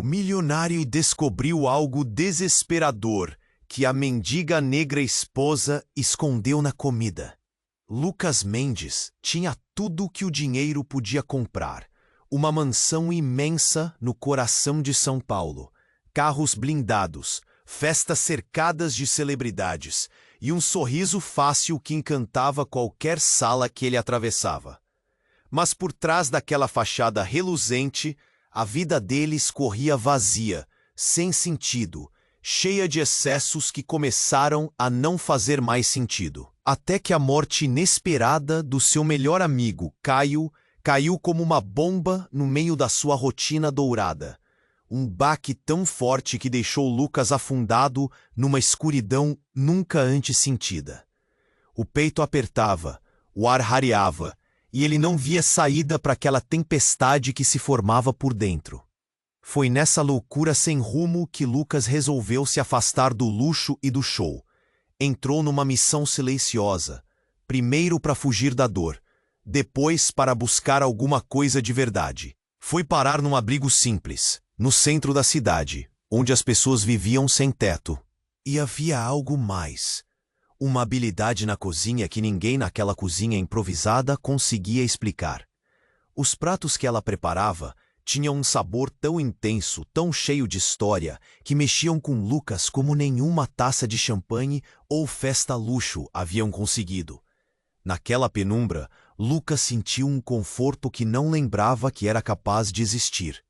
milionário descobriu algo desesperador que a mendiga negra esposa escondeu na comida. Lucas Mendes tinha tudo o que o dinheiro podia comprar. Uma mansão imensa no coração de São Paulo, carros blindados, festas cercadas de celebridades e um sorriso fácil que encantava qualquer sala que ele atravessava. Mas por trás daquela fachada reluzente, a vida dele escorria vazia, sem sentido, cheia de excessos que começaram a não fazer mais sentido. Até que a morte inesperada do seu melhor amigo, Caio, caiu como uma bomba no meio da sua rotina dourada. Um baque tão forte que deixou Lucas afundado numa escuridão nunca antes sentida. O peito apertava, o ar rareava, e ele não via saída para aquela tempestade que se formava por dentro. Foi nessa loucura sem rumo que Lucas resolveu se afastar do luxo e do show. Entrou numa missão silenciosa, primeiro para fugir da dor, depois para buscar alguma coisa de verdade. Foi parar num abrigo simples, no centro da cidade, onde as pessoas viviam sem teto. E havia algo mais. Uma habilidade na cozinha que ninguém naquela cozinha improvisada conseguia explicar. Os pratos que ela preparava tinham um sabor tão intenso, tão cheio de história, que mexiam com Lucas como nenhuma taça de champanhe ou festa luxo haviam conseguido. Naquela penumbra, Lucas sentiu um conforto que não lembrava que era capaz de existir.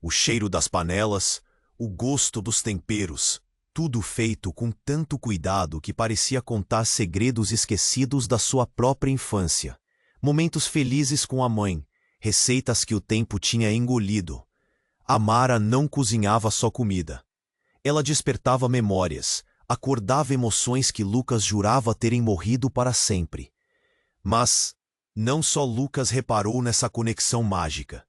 O cheiro das panelas, o gosto dos temperos, tudo feito com tanto cuidado que parecia contar segredos esquecidos da sua própria infância. Momentos felizes com a mãe, receitas que o tempo tinha engolido. Amara não cozinhava só comida. Ela despertava memórias, acordava emoções que Lucas jurava terem morrido para sempre. Mas não só Lucas reparou nessa conexão mágica.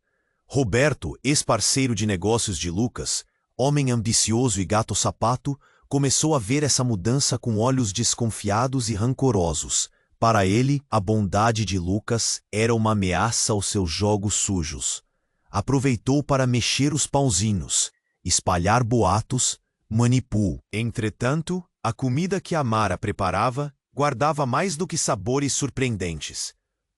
Roberto, ex-parceiro de negócios de Lucas, homem ambicioso e gato-sapato, começou a ver essa mudança com olhos desconfiados e rancorosos. Para ele, a bondade de Lucas era uma ameaça aos seus jogos sujos. Aproveitou para mexer os pauzinhos, espalhar boatos, manipul. Entretanto, a comida que Amara preparava guardava mais do que sabores surpreendentes.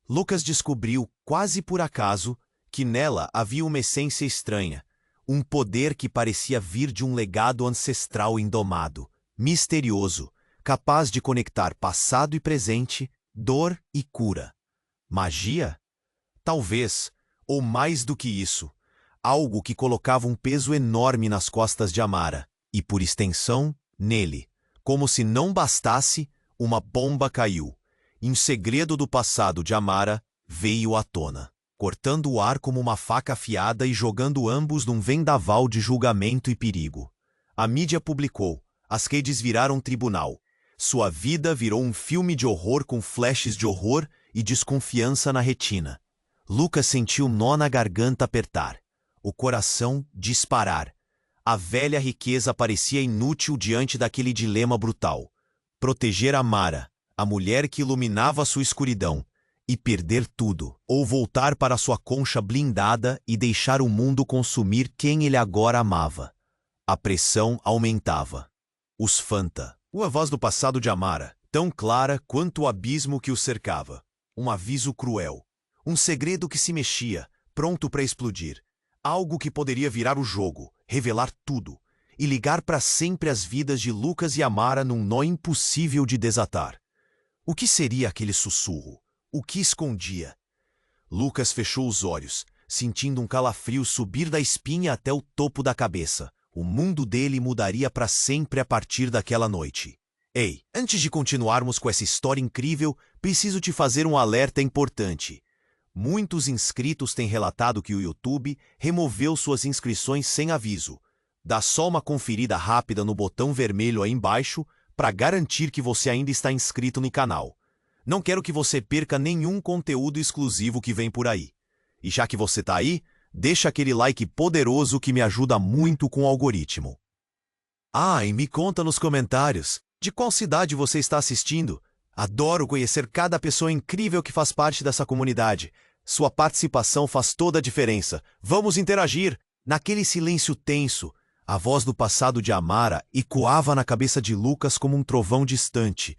Lucas descobriu, quase por acaso, que nela havia uma essência estranha, um poder que parecia vir de um legado ancestral indomado, misterioso, capaz de conectar passado e presente, dor e cura. Magia? Talvez, ou mais do que isso, algo que colocava um peso enorme nas costas de Amara, e por extensão, nele. Como se não bastasse, uma bomba caiu, e um segredo do passado de Amara veio à tona, cortando o ar como uma faca afiada e jogando ambos num vendaval de julgamento e perigo. A mídia publicou, as redes viraram tribunal. Sua vida virou um filme de horror com flashes de horror e desconfiança na retina. Lucas sentiu um nó na garganta apertar, o coração disparar. A velha riqueza parecia inútil diante daquele dilema brutal. Proteger Amara, a mulher que iluminava sua escuridão, e perder tudo, ou voltar para sua concha blindada e deixar o mundo consumir quem ele agora amava. A pressão aumentava. Os Fanta. Uma voz do passado de Amara, tão clara quanto o abismo que o cercava. Um aviso cruel. Um segredo que se mexia, pronto para explodir. Algo que poderia virar o jogo, revelar tudo, e ligar para sempre as vidas de Lucas e Amara num nó impossível de desatar. O que seria aquele sussurro? O que escondia? Lucas fechou os olhos, sentindo um calafrio subir da espinha até o topo da cabeça. O mundo dele mudaria para sempre a partir daquela noite. Ei, antes de continuarmos com essa história incrível, preciso te fazer um alerta importante. Muitos inscritos têm relatado que o YouTube removeu suas inscrições sem aviso. Dá só uma conferida rápida no botão vermelho aí embaixo para garantir que você ainda está inscrito no canal. Não quero que você perca nenhum conteúdo exclusivo que vem por aí. E já que você está aí, deixa aquele like poderoso que me ajuda muito com o algoritmo. Ah, e me conta nos comentários, de qual cidade você está assistindo? Adoro conhecer cada pessoa incrível que faz parte dessa comunidade. Sua participação faz toda a diferença. Vamos interagir! Naquele silêncio tenso, a voz do passado de Amara ecoava na cabeça de Lucas como um trovão distante.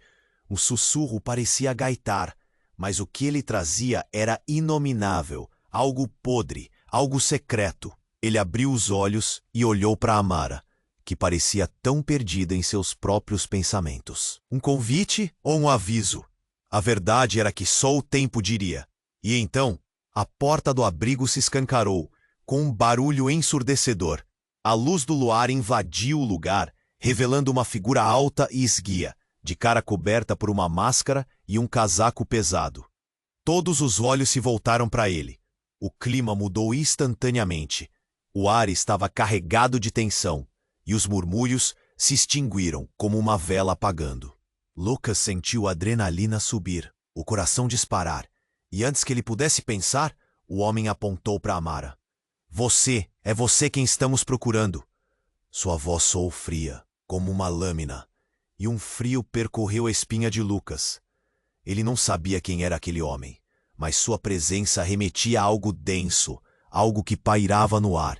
O sussurro parecia gaitar, mas o que ele trazia era inominável, algo podre, algo secreto. Ele abriu os olhos e olhou para Amara, que parecia tão perdida em seus próprios pensamentos. Um convite ou um aviso? A verdade era que só o tempo diria. E então, a porta do abrigo se escancarou, com um barulho ensurdecedor. A luz do luar invadiu o lugar, revelando uma figura alta e esguia, de cara coberta por uma máscara e um casaco pesado. Todos os olhos se voltaram para ele. O clima mudou instantaneamente. O ar estava carregado de tensão, e os murmúrios se extinguiram como uma vela apagando. Lucas sentiu a adrenalina subir, o coração disparar, e antes que ele pudesse pensar, o homem apontou para Amara. É você quem estamos procurando. Sua voz soou fria, como uma lâmina, e um frio percorreu a espinha de Lucas. Ele não sabia quem era aquele homem, mas sua presença remetia a algo denso, algo que pairava no ar.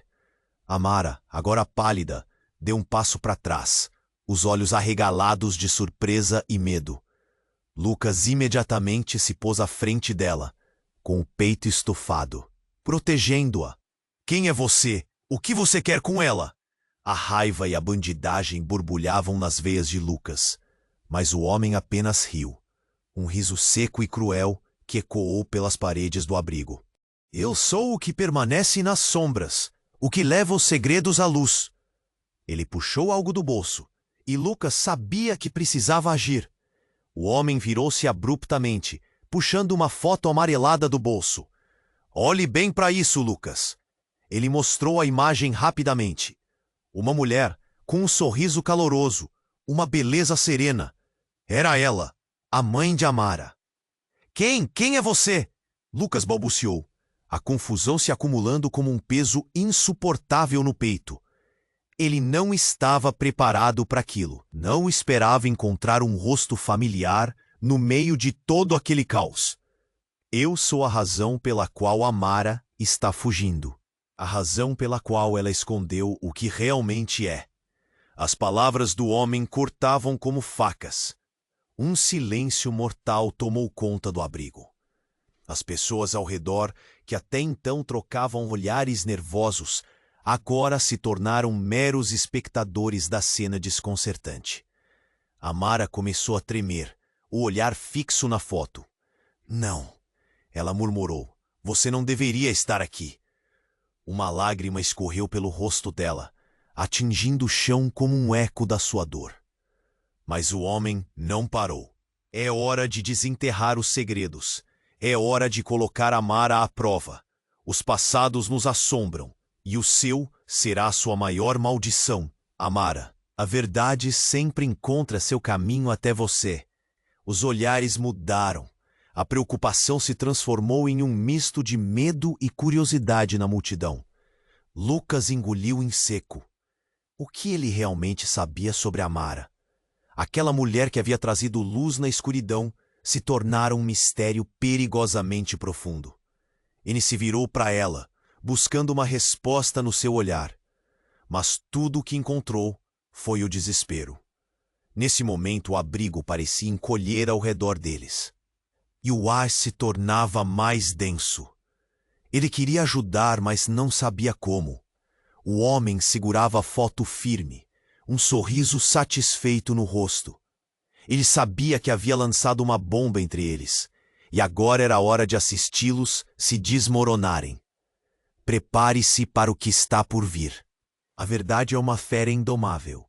Amara, agora pálida, deu um passo para trás, os olhos arregalados de surpresa e medo. Lucas imediatamente se pôs à frente dela, com o peito estufado, protegendo-a. Quem é você? O que você quer com ela? A raiva e a bandidagem borbulhavam nas veias de Lucas, mas o homem apenas riu, um riso seco e cruel que ecoou pelas paredes do abrigo. Eu sou o que permanece nas sombras, o que leva os segredos à luz. Ele puxou algo do bolso, e Lucas sabia que precisava agir. O homem virou-se abruptamente, puxando uma foto amarelada do bolso. Olhe bem para isso, Lucas. Ele mostrou a imagem rapidamente. Uma mulher, com um sorriso caloroso, uma beleza serena. Era ela, a mãe de Amara. Quem é você? Lucas balbuciou, a confusão se acumulando como um peso insuportável no peito. Ele não estava preparado para aquilo. Não esperava encontrar um rosto familiar no meio de todo aquele caos. Eu sou a razão pela qual Amara está fugindo. A razão pela qual ela escondeu o que realmente é. As palavras do homem cortavam como facas. Um silêncio mortal tomou conta do abrigo. As pessoas ao redor, que até então trocavam olhares nervosos, agora se tornaram meros espectadores da cena desconcertante. Amara começou a tremer, o olhar fixo na foto. Não, ela murmurou. Você não deveria estar aqui. Uma lágrima escorreu pelo rosto dela, atingindo o chão como um eco da sua dor. Mas o homem não parou. É hora de desenterrar os segredos. É hora de colocar Amara à prova. Os passados nos assombram, e o seu será a sua maior maldição, Amara. A verdade sempre encontra seu caminho até você. Os olhares mudaram. A preocupação se transformou em um misto de medo e curiosidade na multidão. Lucas engoliu em seco. O que ele realmente sabia sobre Amara? Aquela mulher que havia trazido luz na escuridão se tornara um mistério perigosamente profundo. Ele se virou para ela, buscando uma resposta no seu olhar. Mas tudo o que encontrou foi o desespero. Nesse momento, o abrigo parecia encolher ao redor deles. E o ar se tornava mais denso. Ele queria ajudar, mas não sabia como. O homem segurava a foto firme, um sorriso satisfeito no rosto. Ele sabia que havia lançado uma bomba entre eles, e agora era hora de assisti-los se desmoronarem. Prepare-se para o que está por vir. A verdade é uma fera indomável.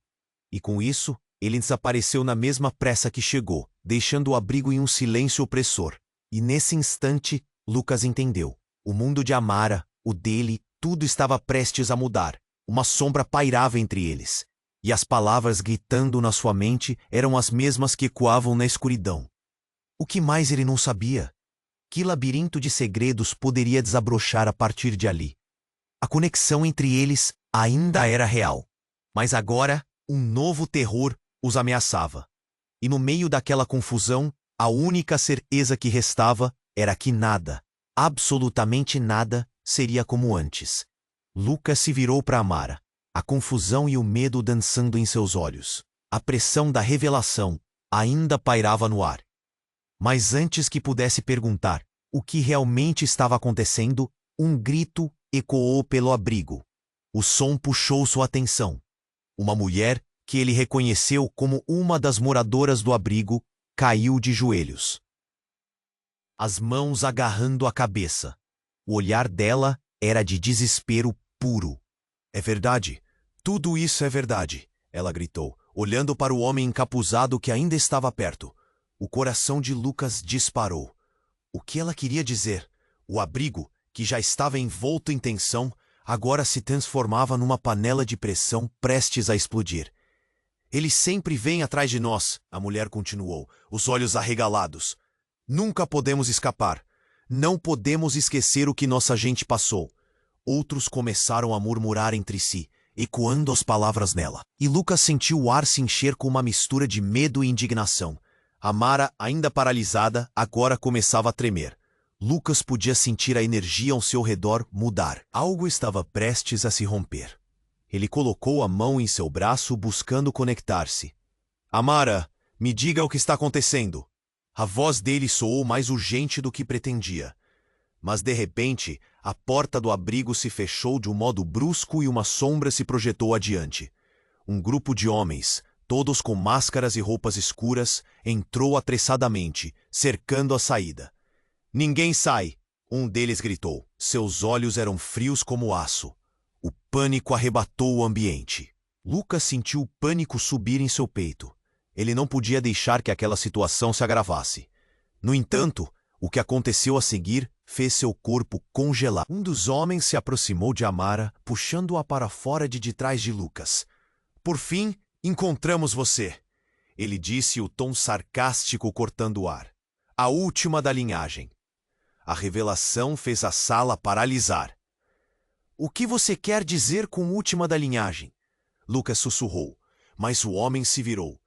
E com isso, ele desapareceu na mesma pressa que chegou, deixando o abrigo em um silêncio opressor. E nesse instante, Lucas entendeu. O mundo de Amara, o dele, tudo estava prestes a mudar. Uma sombra pairava entre eles. E as palavras gritando na sua mente eram as mesmas que ecoavam na escuridão. O que mais ele não sabia? Que labirinto de segredos poderia desabrochar a partir de ali? A conexão entre eles ainda era real. Mas agora, um novo terror os ameaçava. E no meio daquela confusão, a única certeza que restava era que nada, absolutamente nada, seria como antes. Lucas se virou para Amara, a confusão e o medo dançando em seus olhos. A pressão da revelação ainda pairava no ar. Mas antes que pudesse perguntar o que realmente estava acontecendo, um grito ecoou pelo abrigo. O som puxou sua atenção. Uma mulher, que ele reconheceu como uma das moradoras do abrigo, caiu de joelhos, as mãos agarrando a cabeça. O olhar dela era de desespero puro. "É verdade. Tudo isso é verdade", ela gritou, olhando para o homem encapuzado que ainda estava perto. O coração de Lucas disparou. O que ela queria dizer? O abrigo, que já estava envolto em tensão, agora se transformava numa panela de pressão prestes a explodir. "Ele sempre vem atrás de nós", a mulher continuou, os olhos arregalados. "Nunca podemos escapar. Não podemos esquecer o que nossa gente passou." Outros começaram a murmurar entre si, ecoando as palavras nela. E Lucas sentiu o ar se encher com uma mistura de medo e indignação. Amara, ainda paralisada, agora começava a tremer. Lucas podia sentir a energia ao seu redor mudar. Algo estava prestes a se romper. Ele colocou a mão em seu braço, buscando conectar-se. "Amara, me diga o que está acontecendo." A voz dele soou mais urgente do que pretendia. Mas, de repente, a porta do abrigo se fechou de um modo brusco e uma sombra se projetou adiante. Um grupo de homens, todos com máscaras e roupas escuras, entrou apressadamente, cercando a saída. "Ninguém sai!" um deles gritou. Seus olhos eram frios como aço. O pânico arrebatou o ambiente. Lucas sentiu o pânico subir em seu peito. Ele não podia deixar que aquela situação se agravasse. No entanto, o que aconteceu a seguir fez seu corpo congelar. Um dos homens se aproximou de Amara, puxando-a para fora de trás de Lucas. "Por fim, encontramos você", ele disse, o tom sarcástico cortando o ar. "A última da linhagem." A revelação fez a sala paralisar. "O que você quer dizer com última da linhagem?" Lucas sussurrou, mas o homem se virou.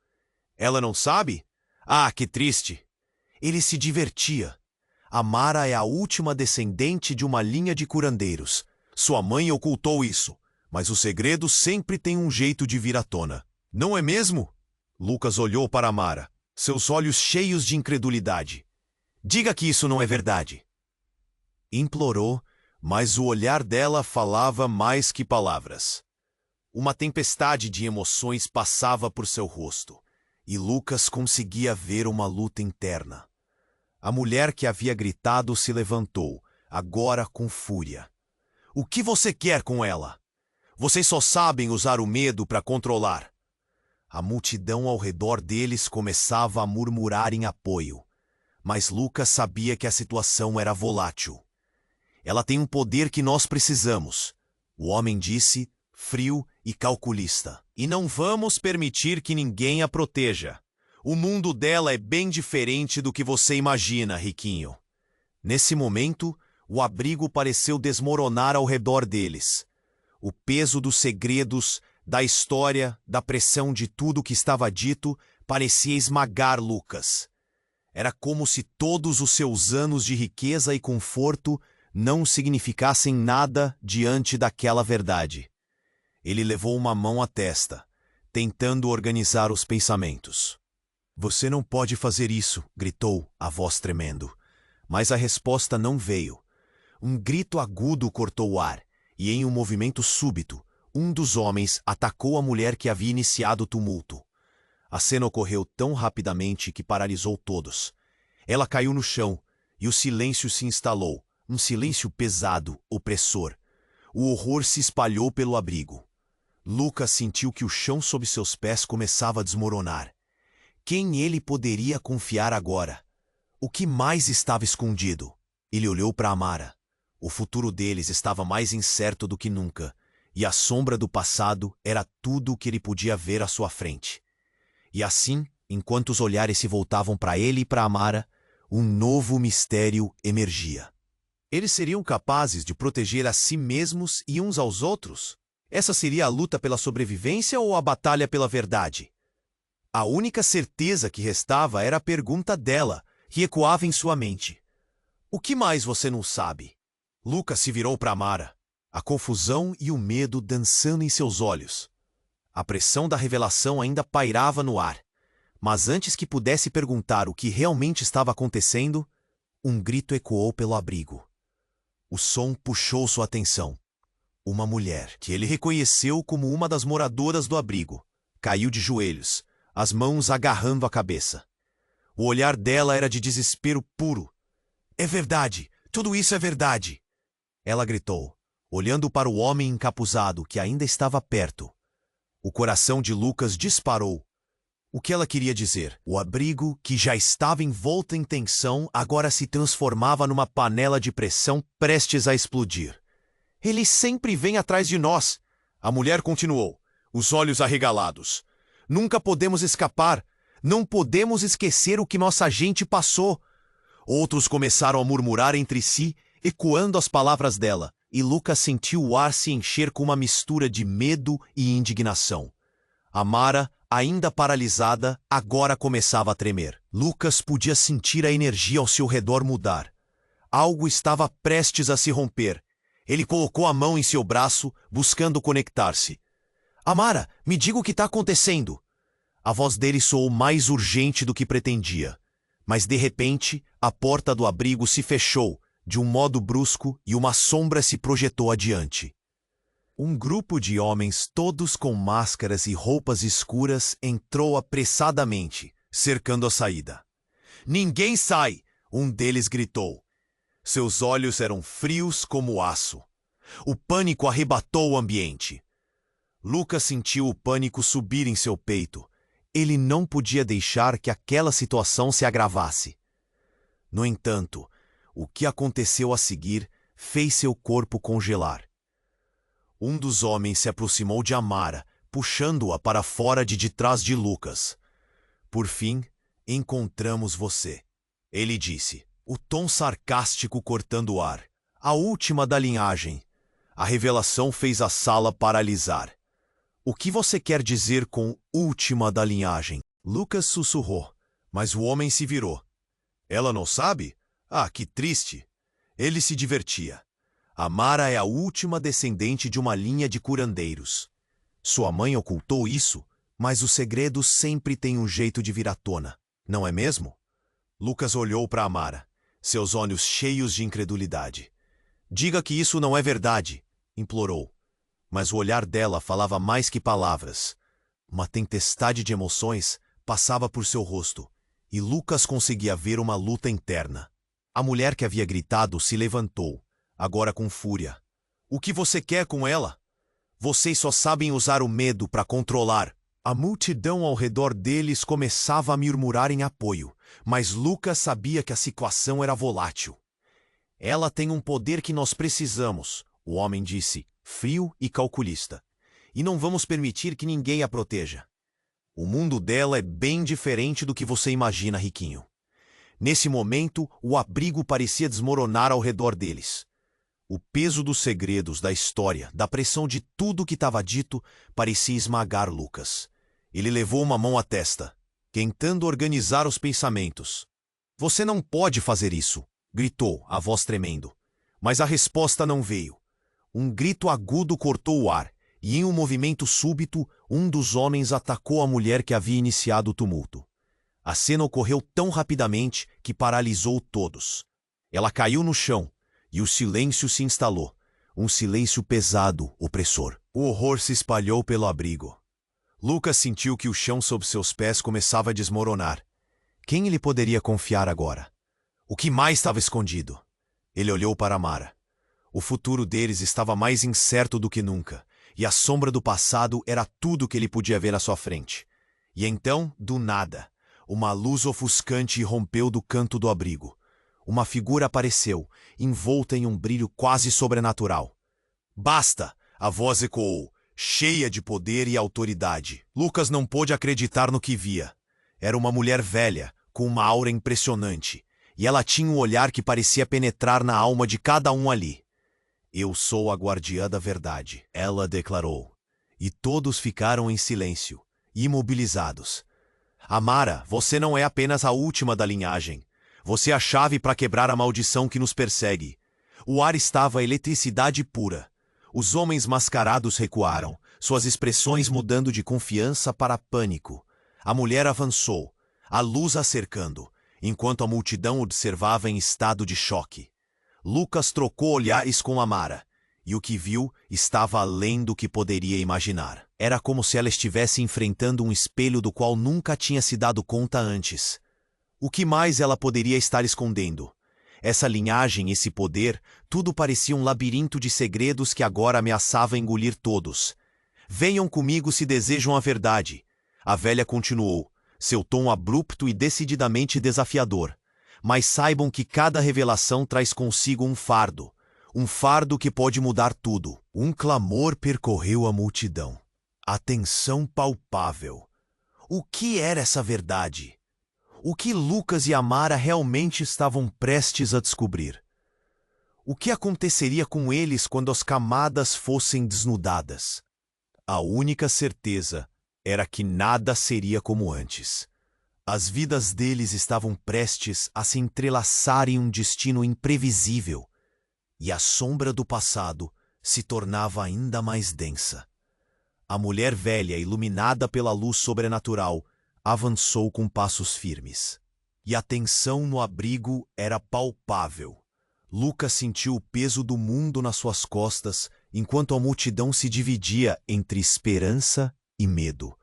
"Ela não sabe? Ah, que triste." Ele se divertia. Amara é a última descendente de uma linha de curandeiros. Sua mãe ocultou isso, mas o segredo sempre tem um jeito de vir à tona. "Não é mesmo?" Lucas olhou para Amara, seus olhos cheios de incredulidade. "Diga que isso não é verdade." Implorou, mas o olhar dela falava mais que palavras. Uma tempestade de emoções passava por seu rosto, e Lucas conseguia ver uma luta interna. A mulher que havia gritado se levantou, agora com fúria. "O que você quer com ela? Vocês só sabem usar o medo para controlar." A multidão ao redor deles começava a murmurar em apoio, mas Lucas sabia que a situação era volátil. "Ela tem um poder que nós precisamos", o homem disse, frio e calculista. "E não vamos permitir que ninguém a proteja. O mundo dela é bem diferente do que você imagina, riquinho." Nesse momento, o abrigo pareceu desmoronar ao redor deles. O peso dos segredos, da história, da pressão de tudo que estava dito, parecia esmagar Lucas. Era como se todos os seus anos de riqueza e conforto não significassem nada diante daquela verdade. Ele levou uma mão à testa, tentando organizar os pensamentos. "Você não pode fazer isso", gritou, a voz tremendo. Mas a resposta não veio. Um grito agudo cortou o ar, e em um movimento súbito, um dos homens atacou a mulher que havia iniciado o tumulto. A cena ocorreu tão rapidamente que paralisou todos. Ela caiu no chão, e o silêncio se instalou, um silêncio pesado, opressor. O horror se espalhou pelo abrigo. Lucas sentiu que o chão sob seus pés começava a desmoronar. Quem ele poderia confiar agora? O que mais estava escondido? Ele olhou para Amara. O futuro deles estava mais incerto do que nunca, e a sombra do passado era tudo o que ele podia ver à sua frente. E assim, enquanto os olhares se voltavam para ele e para Amara, um novo mistério emergia. Eles seriam capazes de proteger a si mesmos e uns aos outros? Essa seria a luta pela sobrevivência ou a batalha pela verdade? A única certeza que restava era a pergunta dela, que ecoava em sua mente. "O que mais você não sabe?" Lucas se virou para Amara. a confusão e o medo dançando em seus olhos. A pressão da revelação ainda pairava no ar, mas antes que pudesse perguntar o que realmente estava acontecendo, um grito ecoou pelo abrigo. O som puxou sua atenção. Uma mulher, que ele reconheceu como uma das moradoras do abrigo, caiu de joelhos, as mãos agarrando a cabeça. O olhar dela era de desespero puro. "É verdade! Tudo isso é verdade!" Ela gritou, olhando para o homem encapuzado que ainda estava perto. O coração de Lucas disparou. O que ela queria dizer? O abrigo, que já estava envolto em tensão, agora se transformava numa panela de pressão prestes a explodir. "Ele sempre vem atrás de nós", a mulher continuou, os olhos arregalados. "Nunca podemos escapar. Não podemos esquecer o que nossa gente passou." Outros começaram a murmurar entre si, ecoando as palavras dela, e Lucas sentiu o ar se encher com uma mistura de medo e indignação. Amara, ainda paralisada, agora começava a tremer. Lucas podia sentir a energia ao seu redor mudar. Algo estava prestes a se romper. Ele colocou a mão em seu braço, buscando conectar-se. "Amara, me diga o que está acontecendo." A voz dele soou mais urgente do que pretendia. Mas, de repente, a porta do abrigo se fechou, de um modo brusco, e uma sombra se projetou adiante. Um grupo de homens, todos com máscaras e roupas escuras, entrou apressadamente, cercando a saída. "Ninguém sai!" um deles gritou. Seus olhos eram frios como aço. O pânico arrebatou o ambiente. Lucas sentiu o pânico subir em seu peito. Ele não podia deixar que aquela situação se agravasse. No entanto, o que aconteceu a seguir fez seu corpo congelar. Um dos homens se aproximou de Amara, puxando-a para fora de trás de Lucas. "Por fim, encontramos você", ele disse, o tom sarcástico cortando o ar. A última da linhagem. A revelação fez a sala paralisar. "O que você quer dizer com última da linhagem?" Lucas sussurrou, mas o homem se virou. "Ela não sabe? Ah, que triste." Ele se divertia. Amara é a última descendente de uma linha de curandeiros. Sua mãe ocultou isso, mas o segredo sempre tem um jeito de vir à tona, não é mesmo? Lucas olhou para Amara, seus olhos cheios de incredulidade. "Diga que isso não é verdade", implorou. Mas o olhar dela falava mais que palavras. Uma tempestade de emoções passava por seu rosto, e Lucas conseguia ver uma luta interna. A mulher que havia gritado se levantou, agora com fúria. "O que você quer com ela? Vocês só sabem usar o medo para controlar." A multidão ao redor deles começava a murmurar em apoio, mas Lucas sabia que a situação era volátil. "Ela tem um poder que nós precisamos", o homem disse, frio e calculista. "E não vamos permitir que ninguém a proteja. O mundo dela é bem diferente do que você imagina, riquinho." Nesse momento, o abrigo parecia desmoronar ao redor deles. O peso dos segredos, da história, da pressão de tudo que estava dito, parecia esmagar Lucas. Ele levou uma mão à testa, tentando organizar os pensamentos. "Você não pode fazer isso", gritou, a voz tremendo. Mas a resposta não veio. Um grito agudo cortou o ar, e em um movimento súbito, um dos homens atacou a mulher que havia iniciado o tumulto. A cena ocorreu tão rapidamente que paralisou todos. Ela caiu no chão, e o silêncio se instalou, um silêncio pesado, opressor. O horror se espalhou pelo abrigo. Lucas sentiu que o chão sob seus pés começava a desmoronar. Quem ele poderia confiar agora? O que mais estava escondido? Ele olhou para Amara. O futuro deles estava mais incerto do que nunca, e a sombra do passado era tudo que ele podia ver à sua frente. E então, do nada, uma luz ofuscante rompeu do canto do abrigo. Uma figura apareceu, envolta em um brilho quase sobrenatural. "Basta!" a voz ecoou, cheia de poder e autoridade. Lucas não pôde acreditar no que via. Era uma mulher velha, com uma aura impressionante, e ela tinha um olhar que parecia penetrar na alma de cada um ali. "Eu sou a guardiã da verdade", ela declarou. E todos ficaram em silêncio, imobilizados. "Amara, você não é apenas a última da linhagem. Você é a chave para quebrar a maldição que nos persegue." O ar estava eletricidade pura. Os homens mascarados recuaram, suas expressões mudando de confiança para pânico. A mulher avançou, a luz a cercando, enquanto a multidão observava em estado de choque. Lucas trocou olhares com Amara, e o que viu estava além do que poderia imaginar. Era como se ela estivesse enfrentando um espelho do qual nunca tinha se dado conta antes. O que mais ela poderia estar escondendo? Essa linhagem, esse poder, tudo parecia um labirinto de segredos que agora ameaçava engolir todos. Venham comigo se desejam a verdade. A velha continuou, seu tom abrupto e decididamente desafiador. Mas saibam que cada revelação traz consigo um fardo que pode mudar tudo. Um clamor percorreu a multidão. A tensão palpável. O que era essa verdade? O que Lucas e Amara realmente estavam prestes a descobrir? O que aconteceria com eles quando as camadas fossem desnudadas? A única certeza era que nada seria como antes. As vidas deles estavam prestes a se entrelaçar em um destino imprevisível, e a sombra do passado se tornava ainda mais densa. A mulher velha, iluminada pela luz sobrenatural, avançou com passos firmes. E a tensão no abrigo era palpável. Lucas sentiu o peso do mundo nas suas costas, enquanto a multidão se dividia entre esperança e medo.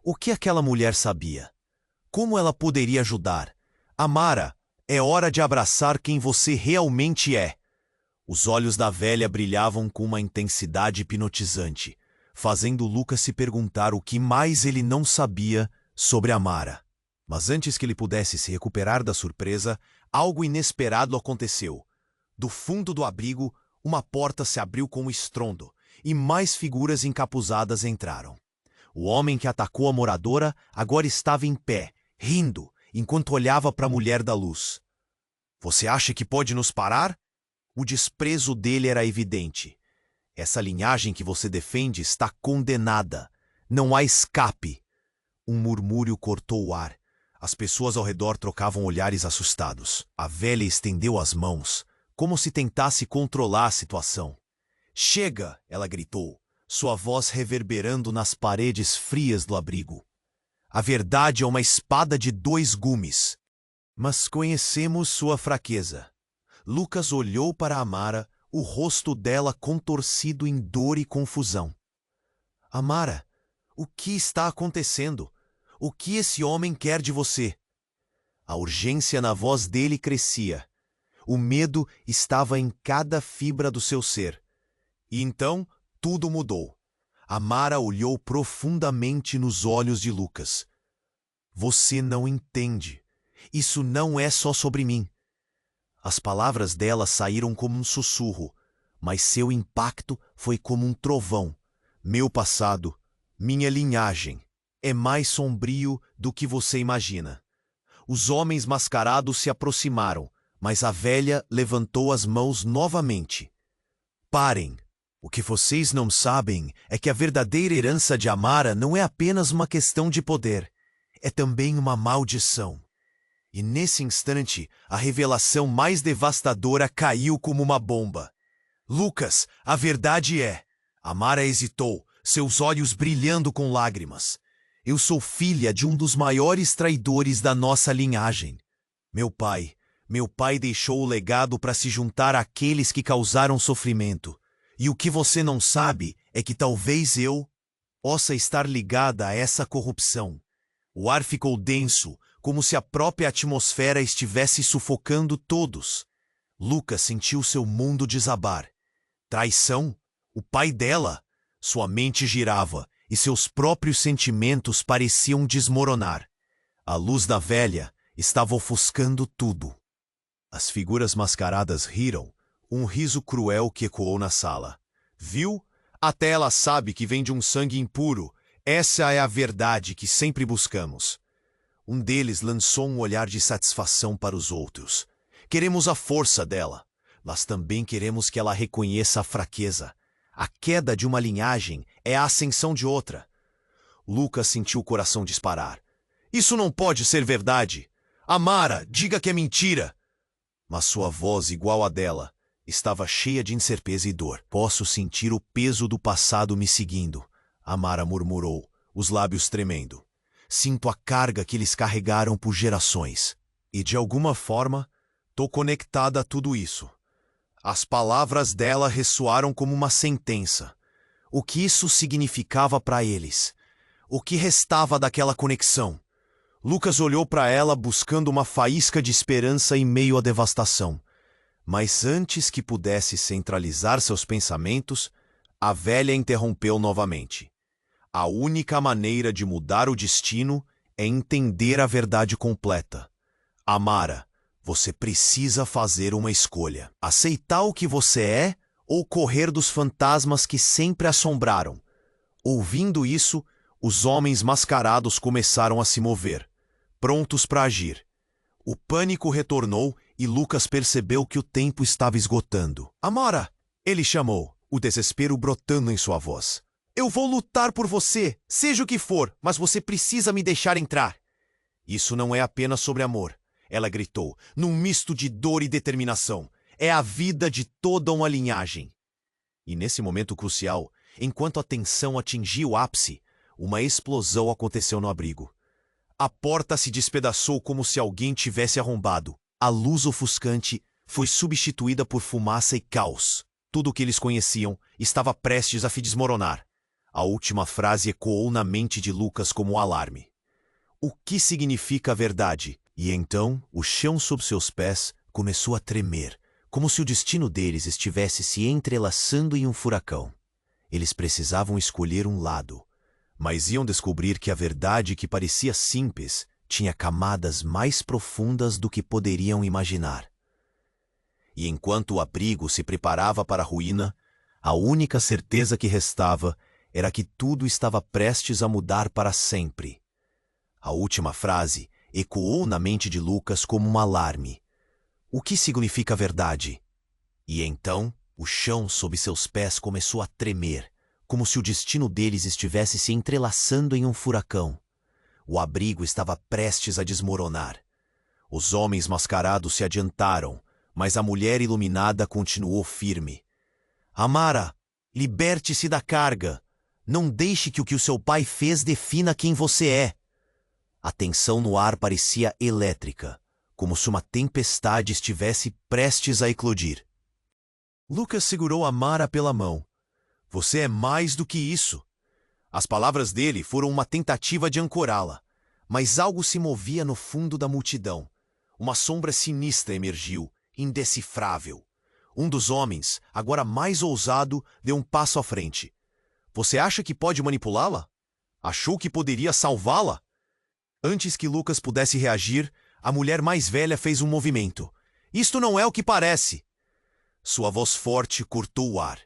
O que aquela mulher sabia? Como ela poderia ajudar? Amara, é hora de abraçar quem você realmente é. Os olhos da velha brilhavam com uma intensidade hipnotizante, fazendo Lucas se perguntar o que mais ele não sabia sobre Amara. Mas antes que ele pudesse se recuperar da surpresa, algo inesperado aconteceu. Do fundo do abrigo, uma porta se abriu com um estrondo, e mais figuras encapuzadas entraram. O homem que atacou a moradora agora estava em pé, rindo, enquanto olhava para a mulher da luz. Você acha que pode nos parar? O desprezo dele era evidente. Essa linhagem que você defende está condenada. Não há escape. Um murmúrio cortou o ar. As pessoas ao redor trocavam olhares assustados. A velha estendeu as mãos, como se tentasse controlar a situação. Chega! Ela gritou, sua voz reverberando nas paredes frias do abrigo. A verdade é uma espada de 2 gumes. Mas conhecemos sua fraqueza. Lucas olhou para Amara, o rosto dela contorcido em dor e confusão. Amara, o que está acontecendo? O que esse homem quer de você? A urgência na voz dele crescia. O medo estava em cada fibra do seu ser. E então, tudo mudou. Amara olhou profundamente nos olhos de Lucas. Você não entende. Isso não é só sobre mim. As palavras dela saíram como um sussurro, mas seu impacto foi como um trovão. Meu passado, minha linhagem, é mais sombrio do que você imagina. Os homens mascarados se aproximaram, mas a velha levantou as mãos novamente. Parem! O que vocês não sabem é que a verdadeira herança de Amara não é apenas uma questão de poder, é também uma maldição. E nesse instante, a revelação mais devastadora caiu como uma bomba. Lucas, a verdade é... Amara hesitou, seus olhos brilhando com lágrimas. Eu sou filha de um dos maiores traidores da nossa linhagem. Meu pai deixou o legado para se juntar àqueles que causaram sofrimento. E o que você não sabe é que talvez eu possa estar ligada a essa corrupção. O ar ficou denso, como se a própria atmosfera estivesse sufocando todos. Lucas sentiu seu mundo desabar. Traição? O pai dela? Sua mente girava e seus próprios sentimentos pareciam desmoronar. A luz da velha estava ofuscando tudo. As figuras mascaradas riram, um riso cruel que ecoou na sala. Viu? Até ela sabe que vem de um sangue impuro. Essa é a verdade que sempre buscamos. Um deles lançou um olhar de satisfação para os outros. Queremos a força dela, mas também queremos que ela reconheça a fraqueza. A queda de uma linhagem é a ascensão de outra. Lucas sentiu o coração disparar. Isso não pode ser verdade. Amara, diga que é mentira. Mas sua voz, igual à dela, Estava cheia de incerteza e dor. Posso sentir o peso do passado me seguindo, Amara murmurou, os lábios tremendo. Sinto a carga que eles carregaram por gerações. E de alguma forma, tô conectada a tudo isso. As palavras dela ressoaram como uma sentença. O que isso significava para eles? O que restava daquela conexão? Lucas olhou para ela buscando uma faísca de esperança em meio à devastação. Mas antes que pudesse centralizar seus pensamentos, a velha interrompeu novamente. A única maneira de mudar o destino é entender a verdade completa. Amara, você precisa fazer uma escolha. Aceitar o que você é ou correr dos fantasmas que sempre assombraram. Ouvindo isso, os homens mascarados começaram a se mover, prontos para agir. O pânico retornou e Lucas percebeu que o tempo estava esgotando. Amara! Ele chamou, o desespero brotando em sua voz. Eu vou lutar por você, seja o que for, mas você precisa me deixar entrar. Isso não é apenas sobre amor, ela gritou, num misto de dor e determinação. É a vida de toda uma linhagem. E nesse momento crucial, enquanto a tensão atingia o ápice, uma explosão aconteceu no abrigo. A porta se despedaçou como se alguém tivesse arrombado. A luz ofuscante foi substituída por fumaça e caos. Tudo o que eles conheciam estava prestes a se desmoronar. A última frase ecoou na mente de Lucas como um alarme. O que significa a verdade? E então, o chão sob seus pés começou a tremer, como se o destino deles estivesse se entrelaçando em um furacão. Eles precisavam escolher um lado, mas iam descobrir que a verdade que parecia simples tinha camadas mais profundas do que poderiam imaginar. E enquanto o abrigo se preparava para a ruína, a única certeza que restava era que tudo estava prestes a mudar para sempre. A última frase ecoou na mente de Lucas como um alarme. O que significa verdade? E então, o chão sob seus pés começou a tremer, como se o destino deles estivesse se entrelaçando em um furacão. O abrigo estava prestes a desmoronar. Os homens mascarados se adiantaram, mas a mulher iluminada continuou firme. Amara, liberte-se da carga. Não deixe que o seu pai fez defina quem você é. A tensão no ar parecia elétrica, como se uma tempestade estivesse prestes a eclodir. Lucas segurou Amara pela mão. Você é mais do que isso. As palavras dele foram uma tentativa de ancorá-la, mas algo se movia no fundo da multidão. Uma sombra sinistra emergiu, indecifrável. Um dos homens, agora mais ousado, deu um passo à frente. Você acha que pode manipulá-la? Achou que poderia salvá-la? Antes que Lucas pudesse reagir, a mulher mais velha fez um movimento. Isto não é o que parece. Sua voz forte cortou o ar.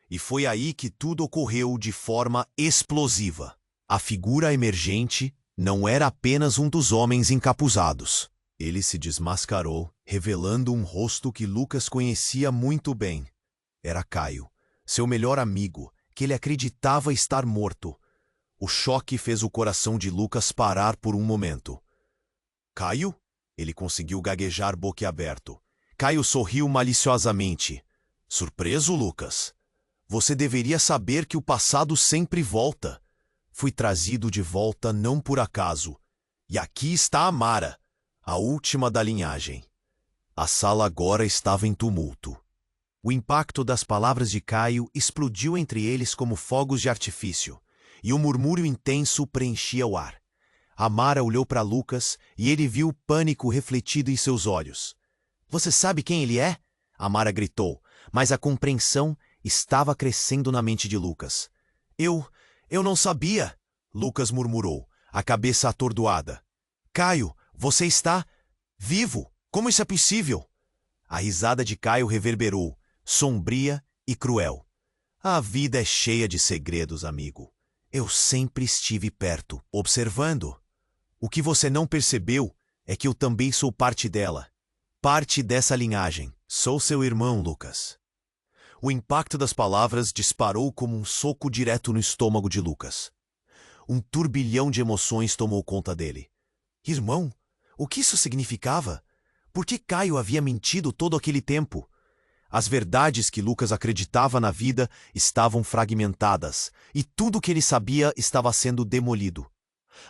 E foi aí que tudo ocorreu de forma explosiva. A figura emergente não era apenas um dos homens encapuzados. Ele se desmascarou, revelando um rosto que Lucas conhecia muito bem. Era Caio, seu melhor amigo, que ele acreditava estar morto. O choque fez o coração de Lucas parar por um momento. Caio? Ele conseguiu gaguejar boquiaberto. Caio sorriu maliciosamente. Surpreso, Lucas? Você deveria saber que o passado sempre volta. Fui trazido de volta não por acaso. E aqui está Amara, a última da linhagem. A sala agora estava em tumulto. O impacto das palavras de Caio explodiu entre eles como fogos de artifício, e um murmúrio intenso preenchia o ar. Amara olhou para Lucas e ele viu o pânico refletido em seus olhos. Você sabe quem ele é? Amara gritou, mas a compreensão estava crescendo na mente de Lucas. Eu não sabia, Lucas murmurou, a cabeça atordoada. Caio, você está vivo? Como isso é possível? A risada de Caio reverberou, sombria e cruel. A vida é cheia de segredos, amigo. Eu sempre estive perto, observando. O que você não percebeu é que eu também sou parte dela. Parte dessa linhagem. Sou seu irmão, Lucas. O impacto das palavras disparou como um soco direto no estômago de Lucas. Um turbilhão de emoções tomou conta dele. Irmão? O que isso significava? Por que Caio havia mentido todo aquele tempo? As verdades que Lucas acreditava na vida estavam fragmentadas, e tudo que ele sabia estava sendo demolido.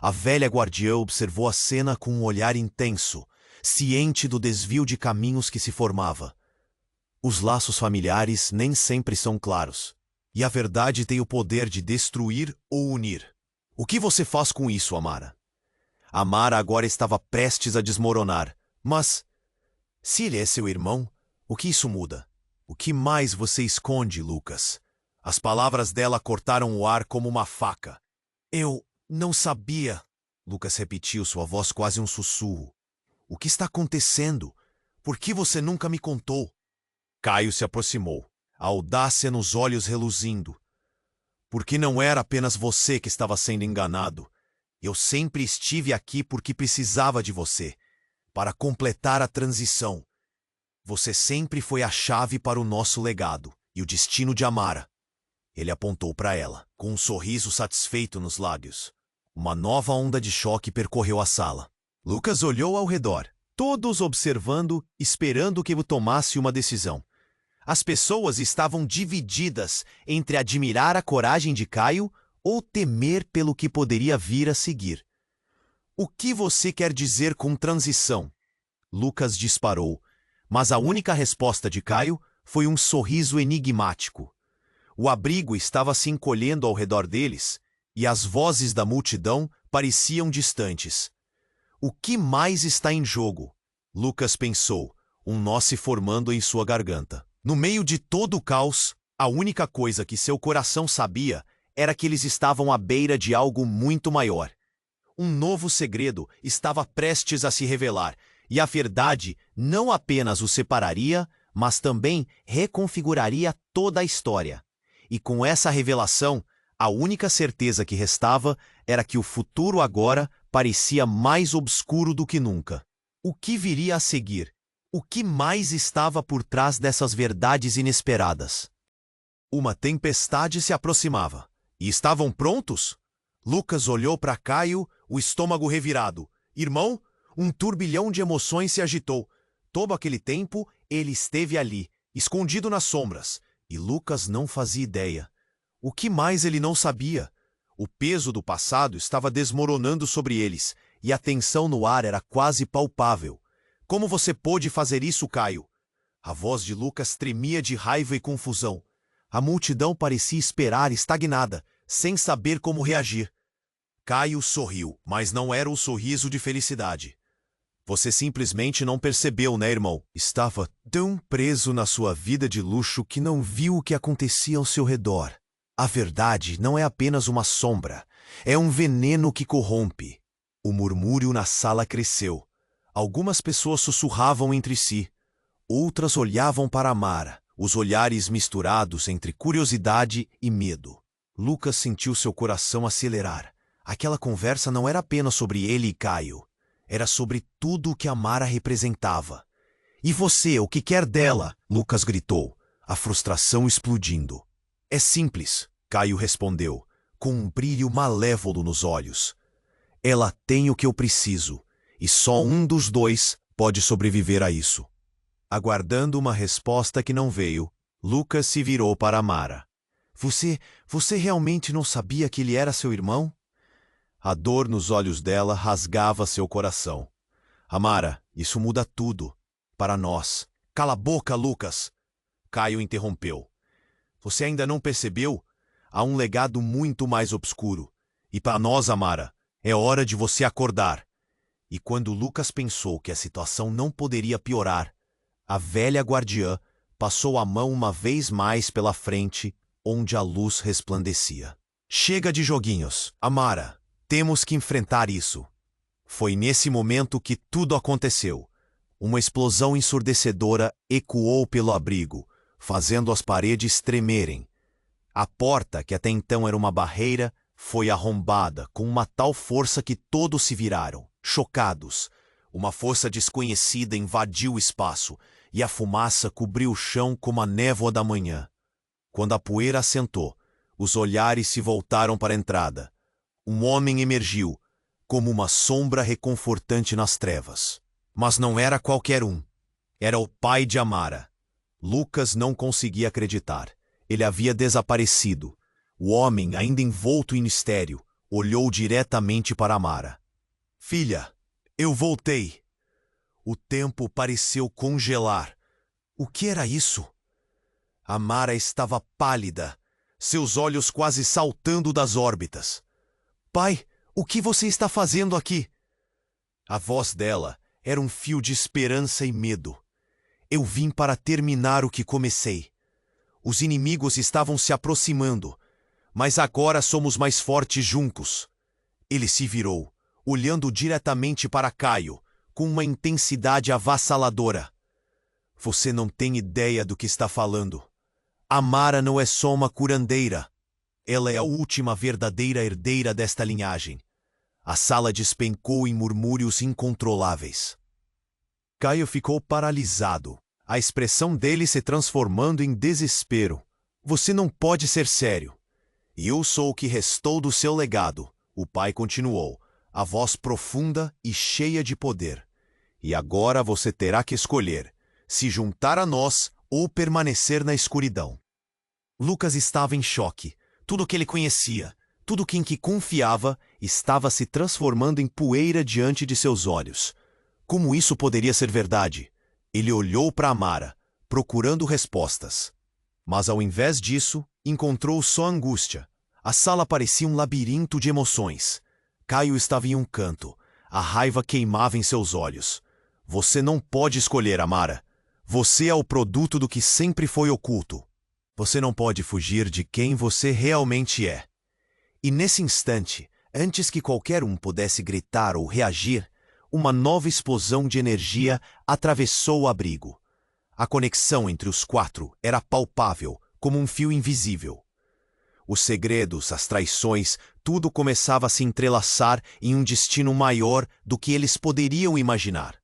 A velha guardiã observou a cena com um olhar intenso, ciente do desvio de caminhos que se formava. Os laços familiares nem sempre são claros, e a verdade tem o poder de destruir ou unir. O que você faz com isso, Amara? Amara agora estava prestes a desmoronar, mas, se ele é seu irmão, o que isso muda? O que mais você esconde, Lucas? As palavras dela cortaram o ar como uma faca. Eu não sabia, Lucas repetiu, sua voz quase um sussurro. O que está acontecendo? Por que você nunca me contou? Caio se aproximou, a audácia nos olhos reluzindo. Porque não era apenas você que estava sendo enganado. Eu sempre estive aqui porque precisava de você, para completar a transição. Você sempre foi a chave para o nosso legado e o destino de Amara. Ele apontou para ela, com um sorriso satisfeito nos lábios. Uma nova onda de choque percorreu a sala. Lucas olhou ao redor, todos observando, esperando que ele tomasse uma decisão. As pessoas estavam divididas entre admirar a coragem de Caio ou temer pelo que poderia vir a seguir. O que você quer dizer com transição? Lucas disparou, mas a única resposta de Caio foi um sorriso enigmático. O abrigo estava se encolhendo ao redor deles, e as vozes da multidão pareciam distantes. O que mais está em jogo? Lucas pensou, um nó se formando em sua garganta. No meio de todo o caos, a única coisa que seu coração sabia era que eles estavam à beira de algo muito maior. Um novo segredo estava prestes a se revelar, e a verdade não apenas os separaria, mas também reconfiguraria toda a história. E com essa revelação, a única certeza que restava era que o futuro agora parecia mais obscuro do que nunca. O que viria a seguir? O que mais estava por trás dessas verdades inesperadas? Uma tempestade se aproximava. E estavam prontos? Lucas olhou para Caio, o estômago revirado. Irmão, um turbilhão de emoções se agitou. Todo aquele tempo, ele esteve ali, escondido nas sombras. E Lucas não fazia ideia. O que mais ele não sabia? O peso do passado estava desmoronando sobre eles, e a tensão no ar era quase palpável. Como você pôde fazer isso, Caio? A voz de Lucas tremia de raiva e confusão. A multidão parecia esperar estagnada, sem saber como reagir. Caio sorriu, mas não era o sorriso de felicidade. Você simplesmente não percebeu, né, irmão? Estava tão preso na sua vida de luxo que não viu o que acontecia ao seu redor. A verdade não é apenas uma sombra, é um veneno que corrompe. O murmúrio na sala cresceu. Algumas pessoas sussurravam entre si. Outras olhavam para Amara, os olhares misturados entre curiosidade e medo. Lucas sentiu seu coração acelerar. Aquela conversa não era apenas sobre ele e Caio. Era sobre tudo o que Amara representava. E você, o que quer dela? Lucas gritou, a frustração explodindo. É simples, Caio respondeu, com um brilho malévolo nos olhos. Ela tem o que eu preciso, e só um dos dois pode sobreviver a isso. Aguardando uma resposta que não veio, Lucas se virou para Amara. Você realmente não sabia que ele era seu irmão? A dor nos olhos dela rasgava seu coração. Amara, isso muda tudo. Para nós. Cala a boca, Lucas! Caio interrompeu. Você ainda não percebeu? Há um legado muito mais obscuro. E para nós, Amara, é hora de você acordar. E quando Lucas pensou que a situação não poderia piorar, a velha guardiã passou a mão uma vez mais pela frente, onde a luz resplandecia. Chega de joguinhos, Amara. Temos que enfrentar isso. Foi nesse momento que tudo aconteceu. Uma explosão ensurdecedora ecoou pelo abrigo, fazendo as paredes tremerem. A porta, que até então era uma barreira, foi arrombada com uma tal força que todos se viraram, chocados. Uma força desconhecida invadiu o espaço, e a fumaça cobriu o chão como a névoa da manhã. Quando a poeira assentou, os olhares se voltaram para a entrada. Um homem emergiu, como uma sombra reconfortante nas trevas. Mas não era qualquer um. Era o pai de Amara. Lucas não conseguia acreditar. Ele havia desaparecido. O homem, ainda envolto em mistério, olhou diretamente para Amara. Filha, eu voltei. O tempo pareceu congelar. O que era isso? Amara estava pálida, seus olhos quase saltando das órbitas. Pai, o que você está fazendo aqui? A voz dela era um fio de esperança e medo. Eu vim para terminar o que comecei. Os inimigos estavam se aproximando, mas agora somos mais fortes juntos. Ele se virou, olhando diretamente para Caio, com uma intensidade avassaladora. Você não tem ideia do que está falando. Amara não é só uma curandeira. Ela é a última verdadeira herdeira desta linhagem. A sala despencou em murmúrios incontroláveis. Caio ficou paralisado, a expressão dele se transformando em desespero. Você não pode ser sério. Eu sou o que restou do seu legado, o pai continuou, a voz profunda e cheia de poder. E agora você terá que escolher, se juntar a nós ou permanecer na escuridão. Lucas estava em choque. Tudo o que ele conhecia, tudo em que confiava, estava se transformando em poeira diante de seus olhos. Como isso poderia ser verdade? Ele olhou para Amara, procurando respostas. Mas ao invés disso, encontrou só angústia. A sala parecia um labirinto de emoções. Caio estava em um canto. A raiva queimava em seus olhos. Você não pode escolher, Amara. Você é o produto do que sempre foi oculto. Você não pode fugir de quem você realmente é. E nesse instante, antes que qualquer um pudesse gritar ou reagir, uma nova explosão de energia atravessou o abrigo. A conexão entre os quatro era palpável, como um fio invisível. Os segredos, as traições, tudo começava a se entrelaçar em um destino maior do que eles poderiam imaginar.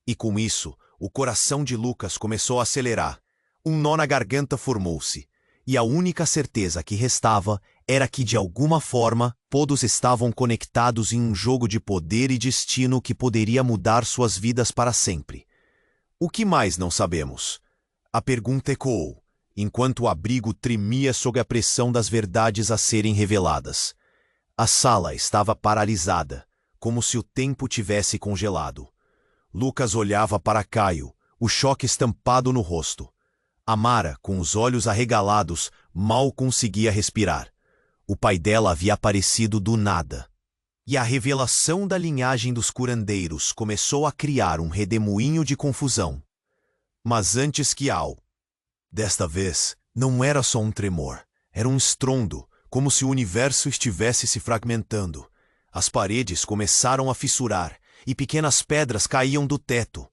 E com isso, o coração de Lucas começou a acelerar. Um nó na garganta formou-se, e a única certeza que restava era que, de alguma forma, todos estavam conectados em um jogo de poder e destino que poderia mudar suas vidas para sempre. O que mais não sabemos? A pergunta ecoou, enquanto o abrigo tremia sob a pressão das verdades a serem reveladas. A sala estava paralisada, como se o tempo tivesse congelado. Lucas olhava para Caio, o choque estampado no rosto. Amara, com os olhos arregalados, mal conseguia respirar. O pai dela havia aparecido do nada. E a revelação da linhagem dos curandeiros começou a criar um redemoinho de confusão. Mas antes que desta vez, não era só um tremor. Era um estrondo, como se o universo estivesse se fragmentando. As paredes começaram a fissurar, e pequenas pedras caíam do teto.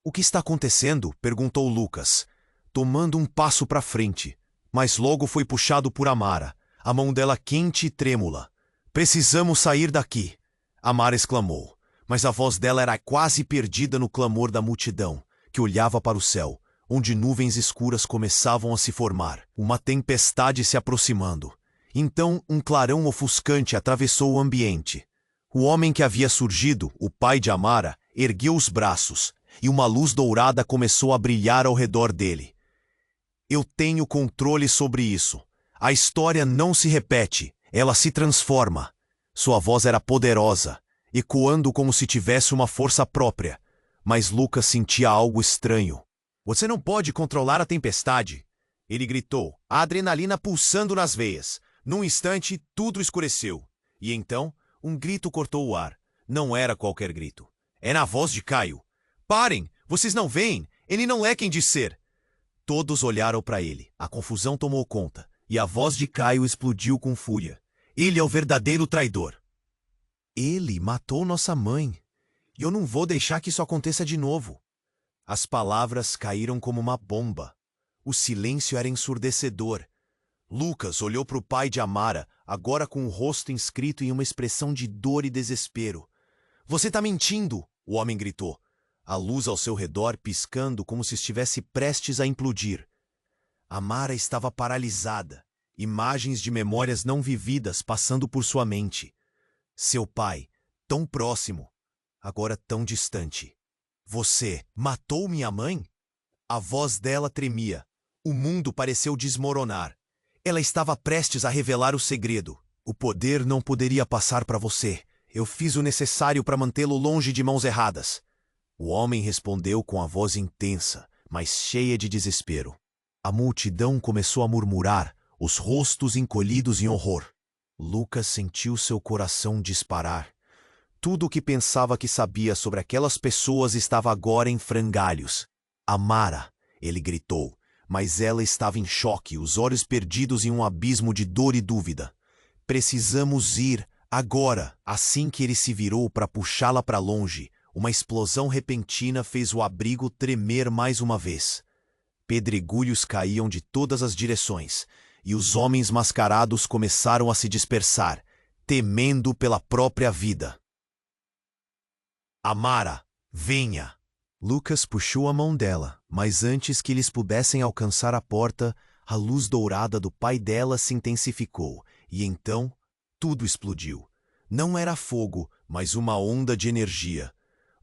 O que está acontecendo? Perguntou Lucas, tomando um passo para frente, mas logo foi puxado por Amara, a mão dela quente e trêmula. Precisamos sair daqui, Amara exclamou, mas a voz dela era quase perdida no clamor da multidão, que olhava para o céu, onde nuvens escuras começavam a se formar, uma tempestade se aproximando. Então um clarão ofuscante atravessou o ambiente. O homem que havia surgido, o pai de Amara, ergueu os braços, e uma luz dourada começou a brilhar ao redor dele. Eu tenho controle sobre isso. A história não se repete, ela se transforma. Sua voz era poderosa, ecoando como se tivesse uma força própria. Mas Lucas sentia algo estranho. Você não pode controlar a tempestade, ele gritou, a adrenalina pulsando nas veias. Num instante, tudo escureceu. E então, um grito cortou o ar. Não era qualquer grito. É na voz de Caio. Parem! Vocês não veem? Ele não é quem diz ser. Todos olharam para ele. A confusão tomou conta, e a voz de Caio explodiu com fúria. Ele é o verdadeiro traidor. Ele matou nossa mãe. E eu não vou deixar que isso aconteça de novo. As palavras caíram como uma bomba. O silêncio era ensurdecedor. Lucas olhou para o pai de Amara, agora com o rosto inscrito em uma expressão de dor e desespero. Você está mentindo! O homem gritou. A luz ao seu redor piscando como se estivesse prestes a implodir. Amara estava paralisada, imagens de memórias não vividas passando por sua mente. Seu pai, tão próximo, agora tão distante. Você matou minha mãe? A voz dela tremia. O mundo pareceu desmoronar. Ela estava prestes a revelar o segredo. O poder não poderia passar para você. Eu fiz o necessário para mantê-lo longe de mãos erradas. O homem respondeu com a voz intensa, mas cheia de desespero. A multidão começou a murmurar, os rostos encolhidos em horror. Lucas sentiu seu coração disparar. Tudo o que pensava que sabia sobre aquelas pessoas estava agora em frangalhos. Amara, ele gritou, mas ela estava em choque, os olhos perdidos em um abismo de dor e dúvida. Precisamos ir, agora. Assim que ele se virou para puxá-la para longe, uma explosão repentina fez o abrigo tremer mais uma vez. Pedregulhos caíam de todas as direções, e os homens mascarados começaram a se dispersar, temendo pela própria vida. Amara, venha! Lucas puxou a mão dela, mas antes que eles pudessem alcançar a porta, a luz dourada do pai dela se intensificou, e então tudo explodiu. Não era fogo, mas uma onda de energia.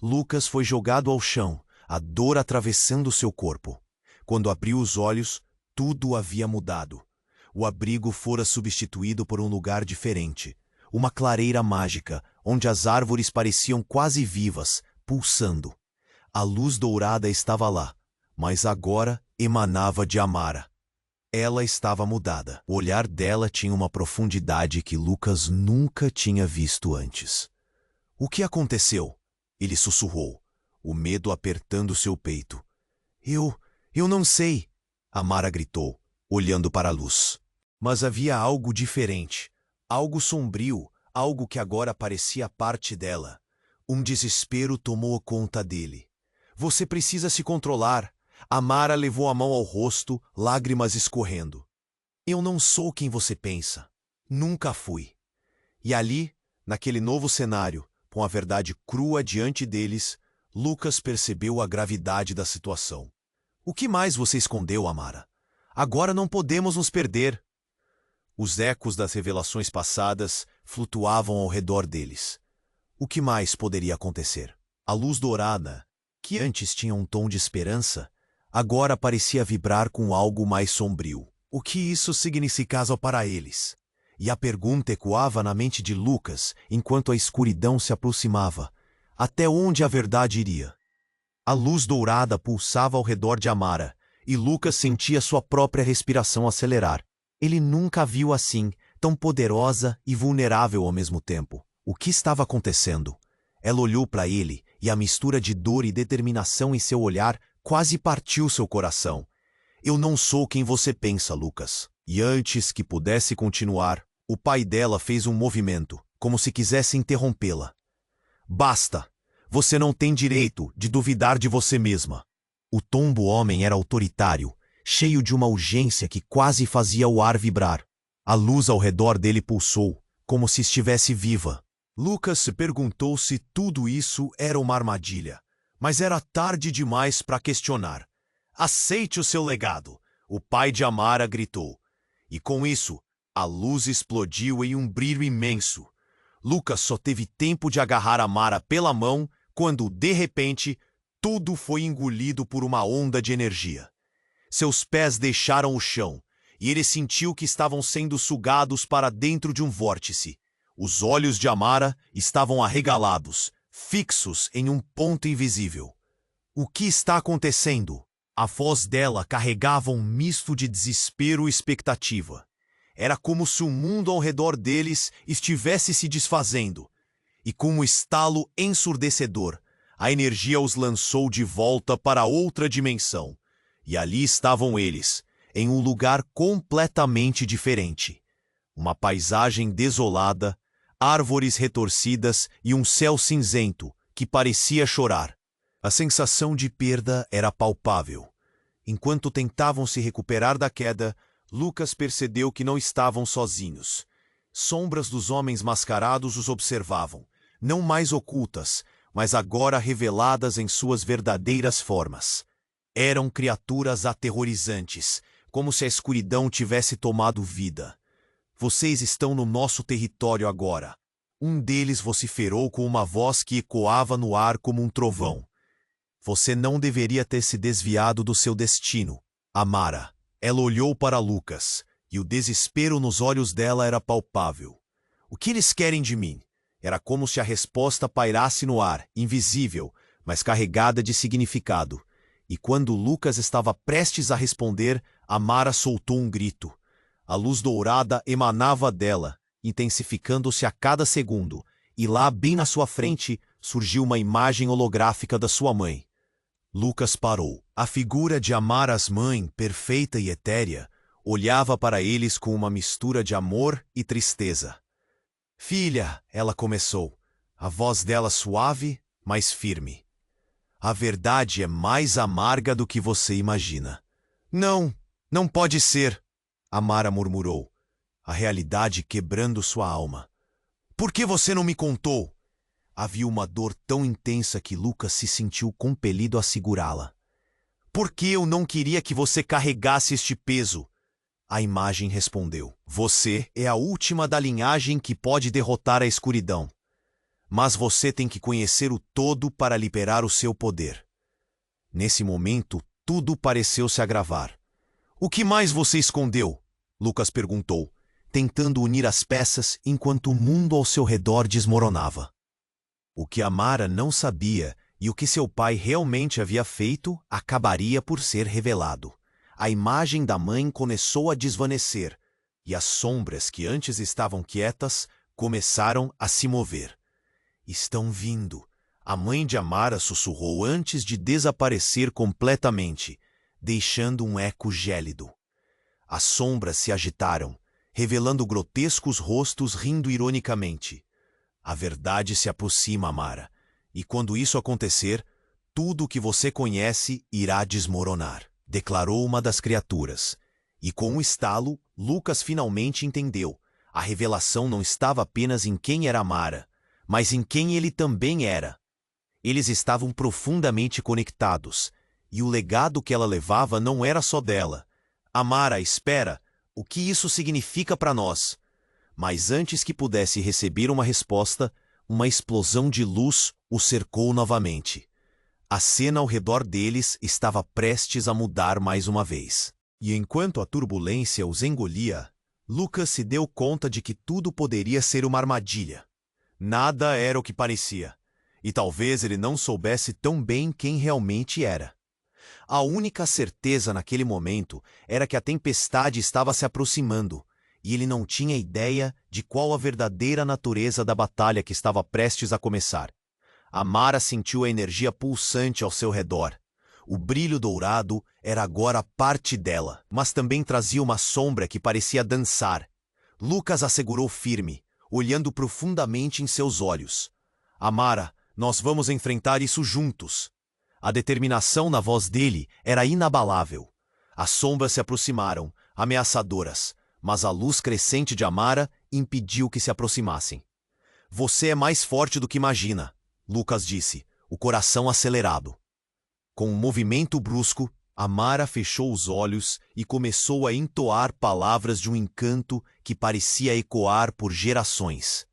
Lucas foi jogado ao chão, a dor atravessando seu corpo. Quando abriu os olhos, tudo havia mudado. O abrigo fora substituído por um lugar diferente. Uma clareira mágica, onde as árvores pareciam quase vivas, pulsando. A luz dourada estava lá, mas agora emanava de Amara. Ela estava mudada. O olhar dela tinha uma profundidade que Lucas nunca tinha visto antes. O que aconteceu? Ele sussurrou, o medo apertando seu peito. Eu não sei, Amara gritou, olhando para a luz. Mas havia algo diferente, algo sombrio, algo que agora parecia parte dela. Um desespero tomou conta dele. Você precisa se controlar. Amara levou a mão ao rosto, lágrimas escorrendo. Eu não sou quem você pensa. Nunca fui. E ali, naquele novo cenário, com a verdade crua diante deles, Lucas percebeu a gravidade da situação. O que mais você escondeu, Amara? Agora não podemos nos perder. Os ecos das revelações passadas flutuavam ao redor deles. O que mais poderia acontecer? A luz dourada, que antes tinha um tom de esperança, agora parecia vibrar com algo mais sombrio. O que isso significava para eles? E a pergunta ecoava na mente de Lucas enquanto a escuridão se aproximava. Até onde a verdade iria? A luz dourada pulsava ao redor de Amara, e Lucas sentia sua própria respiração acelerar. Ele nunca a viu assim, tão poderosa e vulnerável ao mesmo tempo. O que estava acontecendo? Ela olhou para ele, e a mistura de dor e determinação em seu olhar quase partiu seu coração. Eu não sou quem você pensa, Lucas. E antes que pudesse continuar, o pai dela fez um movimento, como se quisesse interrompê-la. Basta! Você não tem direito de duvidar de você mesma. O tom do homem era autoritário, cheio de uma urgência que quase fazia o ar vibrar. A luz ao redor dele pulsou, como se estivesse viva. Lucas se perguntou se tudo isso era uma armadilha, mas era tarde demais para questionar. Aceite o seu legado, o pai de Amara gritou. E com isso, a luz explodiu em um brilho imenso. Lucas só teve tempo de agarrar Amara pela mão quando, de repente, tudo foi engolido por uma onda de energia. Seus pés deixaram o chão, e ele sentiu que estavam sendo sugados para dentro de um vórtice. Os olhos de Amara estavam arregalados, fixos em um ponto invisível. O que está acontecendo? A voz dela carregava um misto de desespero e expectativa. Era como se o mundo ao redor deles estivesse se desfazendo. E com um estalo ensurdecedor, a energia os lançou de volta para outra dimensão. E ali estavam eles, em um lugar completamente diferente. Uma paisagem desolada, árvores retorcidas e um céu cinzento que parecia chorar. A sensação de perda era palpável. Enquanto tentavam se recuperar da queda, Lucas percebeu que não estavam sozinhos. Sombras dos homens mascarados os observavam, não mais ocultas, mas agora reveladas em suas verdadeiras formas. Eram criaturas aterrorizantes, como se a escuridão tivesse tomado vida. Vocês estão no nosso território agora. Um deles vociferou com uma voz que ecoava no ar como um trovão. Você não deveria ter se desviado do seu destino, Amara. Ela olhou para Lucas, e o desespero nos olhos dela era palpável. O que eles querem de mim? Era como se a resposta pairasse no ar, invisível, mas carregada de significado. E quando Lucas estava prestes a responder, Amara soltou um grito. A luz dourada emanava dela, intensificando-se a cada segundo, e lá, bem na sua frente, surgiu uma imagem holográfica da sua mãe. Lucas parou. A figura de Amaras mãe, perfeita e etérea, olhava para eles com uma mistura de amor e tristeza. Filha, ela começou, a voz dela suave, mas firme. A verdade é mais amarga do que você imagina. Não, não pode ser, Amara murmurou, a realidade quebrando sua alma. Por que você não me contou? Havia uma dor tão intensa que Lucas se sentiu compelido a segurá-la. Por que eu não queria que você carregasse este peso? A imagem respondeu. Você é a última da linhagem que pode derrotar a escuridão. Mas você tem que conhecer o todo para liberar o seu poder. Nesse momento, tudo pareceu se agravar. O que mais você escondeu? Lucas perguntou, tentando unir as peças enquanto o mundo ao seu redor desmoronava. O que Amara não sabia e o que seu pai realmente havia feito acabaria por ser revelado. A imagem da mãe começou a desvanecer, e as sombras que antes estavam quietas começaram a se mover. Estão vindo, a mãe de Amara sussurrou antes de desaparecer completamente, deixando um eco gélido. As sombras se agitaram, revelando grotescos rostos rindo ironicamente. A verdade se aproxima, Amara, e quando isso acontecer, tudo o que você conhece irá desmoronar, declarou uma das criaturas. E com um estalo, Lucas finalmente entendeu. A revelação não estava apenas em quem era Amara, mas em quem ele também era. Eles estavam profundamente conectados, e o legado que ela levava não era só dela. Amara, espera, o que isso significa para nós? Mas antes que pudesse receber uma resposta, uma explosão de luz o cercou novamente. A cena ao redor deles estava prestes a mudar mais uma vez. E enquanto a turbulência os engolia, Lucas se deu conta de que tudo poderia ser uma armadilha. Nada era o que parecia, e talvez ele não soubesse tão bem quem realmente era. A única certeza naquele momento era que a tempestade estava se aproximando, e ele não tinha ideia de qual a verdadeira natureza da batalha que estava prestes a começar. Amara sentiu a energia pulsante ao seu redor. O brilho dourado era agora parte dela, mas também trazia uma sombra que parecia dançar. Lucas a segurou firme, olhando profundamente em seus olhos. Amara, nós vamos enfrentar isso juntos. A determinação na voz dele era inabalável. As sombras se aproximaram, ameaçadoras, mas a luz crescente de Amara impediu que se aproximassem. Você é mais forte do que imagina, Lucas disse, o coração acelerado. Com um movimento brusco, Amara fechou os olhos e começou a entoar palavras de um encanto que parecia ecoar por gerações.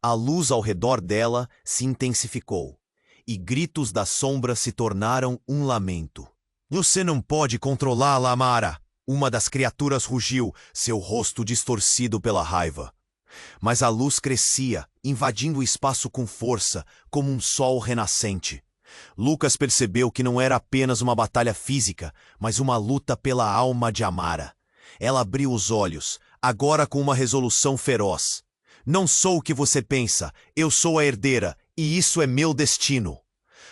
A luz ao redor dela se intensificou, e gritos das sombras se tornaram um lamento. Você não pode controlá-la, Amara! Uma das criaturas rugiu, seu rosto distorcido pela raiva. Mas a luz crescia, invadindo o espaço com força, como um sol renascente. Lucas percebeu que não era apenas uma batalha física, mas uma luta pela alma de Amara. Ela abriu os olhos, agora com uma resolução feroz. Não sou o que você pensa, eu sou a herdeira, e isso é meu destino.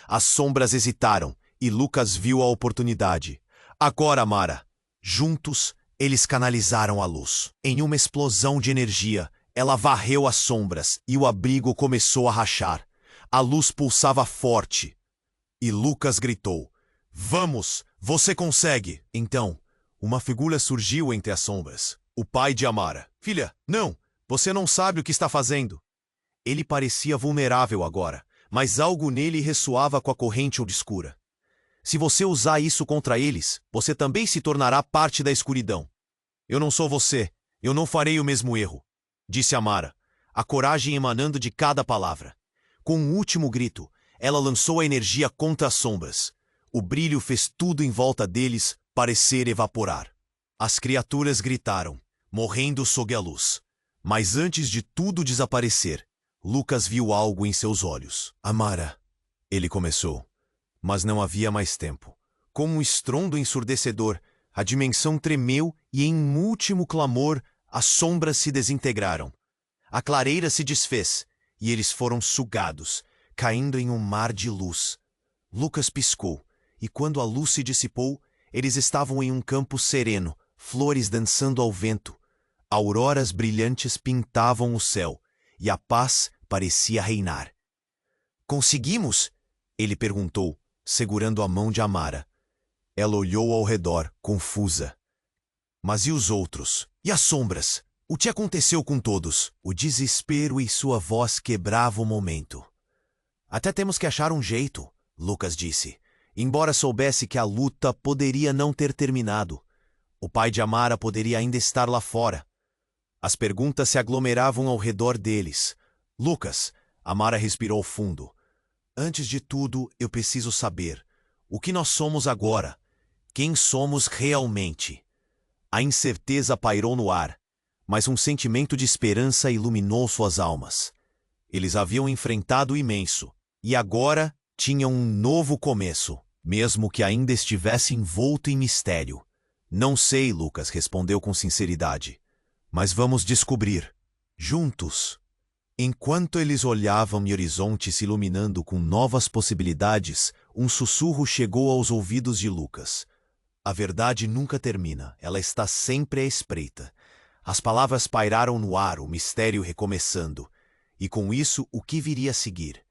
As sombras hesitaram, e Lucas viu a oportunidade. Agora, Amara! Juntos, eles canalizaram a luz. Em uma explosão de energia, ela varreu as sombras e o abrigo começou a rachar. A luz pulsava forte. E Lucas gritou, Vamos, você consegue! Então, uma figura surgiu entre as sombras. O pai de Amara. Filha, não! Você não sabe o que está fazendo. Ele parecia vulnerável agora, mas algo nele ressoava com a corrente obscura. Se você usar isso contra eles, você também se tornará parte da escuridão. Eu não sou você, eu não farei o mesmo erro, disse Amara, a coragem emanando de cada palavra. Com um último grito, Ela lançou a energia contra as sombras. O brilho fez tudo em volta deles parecer evaporar. As criaturas gritaram, morrendo sob a luz. Mas antes de tudo desaparecer, Lucas viu algo em seus olhos. Amara, ele começou. Mas não havia mais tempo. Com um estrondo ensurdecedor, a dimensão tremeu e, em um último clamor, as sombras se desintegraram. A clareira se desfez e eles foram sugados, caindo em um mar de luz. Lucas piscou, e quando a luz se dissipou, eles estavam em um campo sereno, flores dançando ao vento. Auroras brilhantes pintavam o céu, e a paz parecia reinar. Conseguimos? Ele perguntou, segurando a mão de Amara. Ela olhou ao redor, confusa. Mas e os outros? E as sombras? O que aconteceu com todos? O desespero e sua voz quebravam o momento. Até temos que achar um jeito, Lucas disse, embora soubesse que a luta poderia não ter terminado. O pai de Amara poderia ainda estar lá fora. As perguntas se aglomeravam ao redor deles. Lucas, Amara respirou fundo. Antes de tudo, eu preciso saber o que nós somos agora. Quem somos realmente? A incerteza pairou no ar, mas um sentimento de esperança iluminou suas almas. Eles haviam enfrentado o imenso, e agora tinham um novo começo, mesmo que ainda estivesse envolto em mistério. Não sei, Lucas respondeu com sinceridade, mas vamos descobrir, juntos. Enquanto eles olhavam o horizonte se iluminando com novas possibilidades, um sussurro chegou aos ouvidos de Lucas. A verdade nunca termina, ela está sempre à espreita. As palavras pairaram no ar, o mistério recomeçando. E com isso, o que viria a seguir?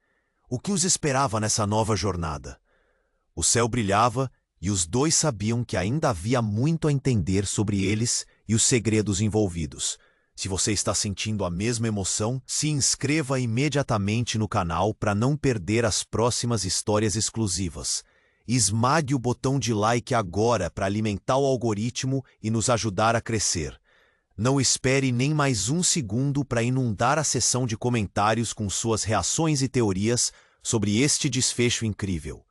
O que os esperava nessa nova jornada? O céu brilhava e os dois sabiam que ainda havia muito a entender sobre eles e os segredos envolvidos. Se você está sentindo a mesma emoção, se inscreva imediatamente no canal para não perder as próximas histórias exclusivas. Esmague o botão de like agora para alimentar o algoritmo e nos ajudar a crescer. Não espere nem mais um segundo para inundar a seção de comentários com suas reações e teorias sobre este desfecho incrível.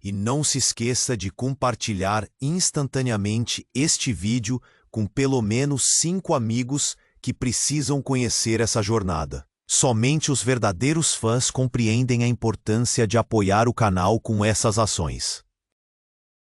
E não se esqueça de compartilhar instantaneamente este vídeo com pelo menos 5 amigos que precisam conhecer essa jornada. Somente os verdadeiros fãs compreendem a importância de apoiar o canal com essas ações.